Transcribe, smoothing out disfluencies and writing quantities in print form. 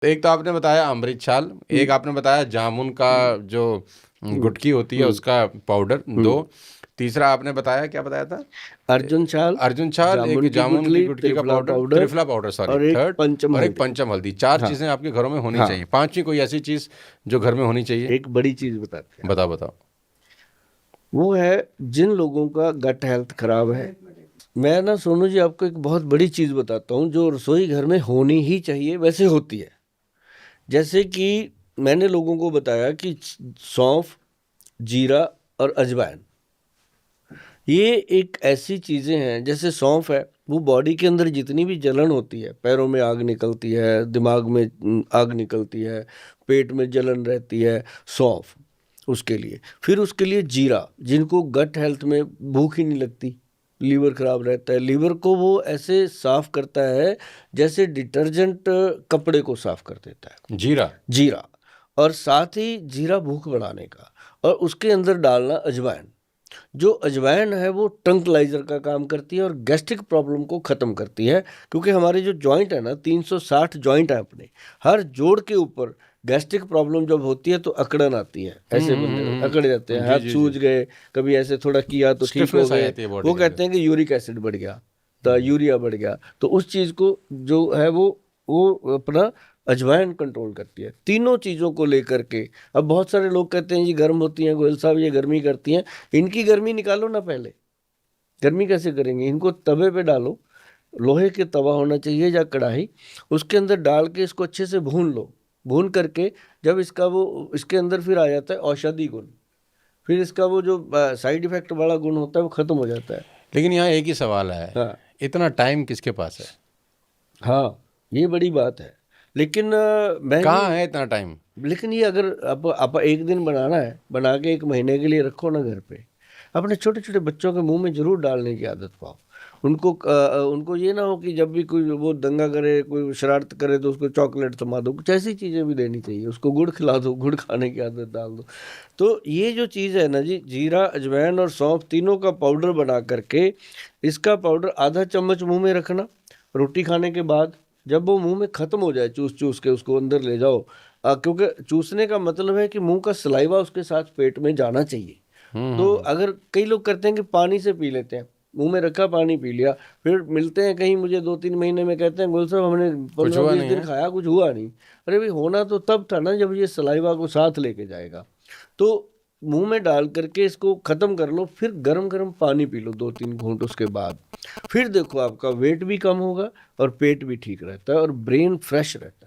तो एक तो आपने बताया अमृत छाल, एक आपने बताया जामुन का जो गुटकी होती है उसका पाउडर, दो। तीसरा आपने बताया, क्या बताया था? अर्जुन छाल, अर्जुन छाल, एक जामुन की जामुन की गुठली, गुटकी का triphala powder, powder triphala powder sorry, और एक थर्ड, पंचम और एक हल्दी। पंचम हल्दी। चार हाँ चीजें आपके घरों में होनी हाँ, चाहिए। पांचवी कोई ऐसी चीज जो घर में होनी चाहिए? एक बड़ी चीज बताते हैं, बताओ बताओ। वो है जिन लोगों का गट हेल्थ खराब है। मैं ना सोनू जी आपको एक बहुत बड़ी चीज बताता हूँ जो रसोई घर में होनी ही चाहिए, वैसे होती है। जैसे कि मैंने लोगों को बताया कि सौंफ, जीरा और अजवाइन, ये एक ऐसी चीजें हैं। जैसे सौंफ है, वो बॉडी के अंदर जितनी भी जलन होती है, पैरों में आग निकलती है, दिमाग में आग निकलती है, पेट में जलन रहती है, सौंफ उसके लिए। फिर उसके लिए जीरा, जिनको गट हेल्थ में भूख ही नहीं लगती, लीवर खराब रहता है, लीवर को वो ऐसे साफ करता है जैसे डिटर्जेंट कपड़े को साफ कर देता है, जीरा। जीरा। और साथ ही जीरा भूख बढ़ाने का, और उसके अंदर डालना अजवाइन। जो अजवाइन है वो ट्रंकलाइजर का काम करती है और गैस्ट्रिक प्रॉब्लम को ख़त्म करती है। क्योंकि हमारे जो जॉइंट है ना, 360 जॉइंट है अपने, हर जोड़ के ऊपर गैस्ट्रिक प्रॉब्लम जब होती है तो अकड़न आती है, ऐसे बंदे अकड़ जाते हैं, जी हाथ जी जी। सूज गए, कभी ऐसे थोड़ा किया तो ठीक हो स्टिफनेस आ गए। जाती है बॉडी वो के अंदर। कहते हैं कि यूरिक एसिड बढ़ गया, तो यूरिया बढ़ गया। तो उस चीज़ को जो है वो अपना अजवाइन कंट्रोल करती है, तीनों चीज़ों को लेकर के। अब बहुत सारे लोग कहते हैं जी गर्म होती हैं गोयल साहब, ये गर्मी करती हैं। इनकी गर्मी निकालो ना पहले। गर्मी कैसे करेंगे? इनको तवे पे डालो, लोहे के तवा होना चाहिए या कढ़ाई, उसके अंदर डाल के इसको अच्छे से भून लो। भून करके जब इसका वो इसके अंदर फिर आ जाता है औषधि गुण, फिर इसका वो जो साइड इफेक्ट वाला गुण होता है वो खत्म हो जाता है। लेकिन यहाँ एक ही सवाल है, हाँ इतना टाइम किसके पास है? हाँ, ये बड़ी बात है। लेकिन मैं ये, कहाँ है इतना टाइम? लेकिन ये अगर आप एक दिन बनाना है, बना के एक महीने के लिए रखो ना घर पे, अपने छोटे छोटे बच्चों के मुंह में जरूर डालने की आदत पाओ। उनको ये ना हो कि जब भी कोई वो दंगा करे, कोई शरारत करे, तो उसको चॉकलेट थमा दो। कुछ ऐसी चीज़ें भी देनी चाहिए उसको, गुड़ खिला दो, गुड़ खाने की आदत डाल दो। तो ये जो चीज़ है ना जी, जीरा, अजवाइन और सौंफ तीनों का पाउडर बना करके, इसका पाउडर आधा चम्मच मुंह में रखना रोटी खाने के बाद। जब वो मुंह में खत्म हो जाए चूस चूस के, उसको अंदर ले जाओ। क्योंकि चूसने का मतलब है कि मुंह का सलाइवा उसके साथ पेट में जाना चाहिए। तो हम्म। अगर कई लोग करते हैं कि पानी से पी लेते हैं, मुंह में रखा पानी पी लिया, फिर मिलते हैं कहीं मुझे 2-3 महीने में, कहते हैं गुल साहब हमने कुछ पंद्रह हुआ बीस नहीं दिन है। खाया, कुछ हुआ नहीं। अरे भाई, होना तो तब था ना जब ये सलाइवा को साथ लेके जाएगा। तो मुंह में डाल करके इसको खत्म कर लो, फिर गरम गरम पानी पी लो 2-3 घूंट उसके बाद। फिर देखो आपका वेट भी कम होगा और पेट भी ठीक रहता है और ब्रेन फ्रेश रहता है।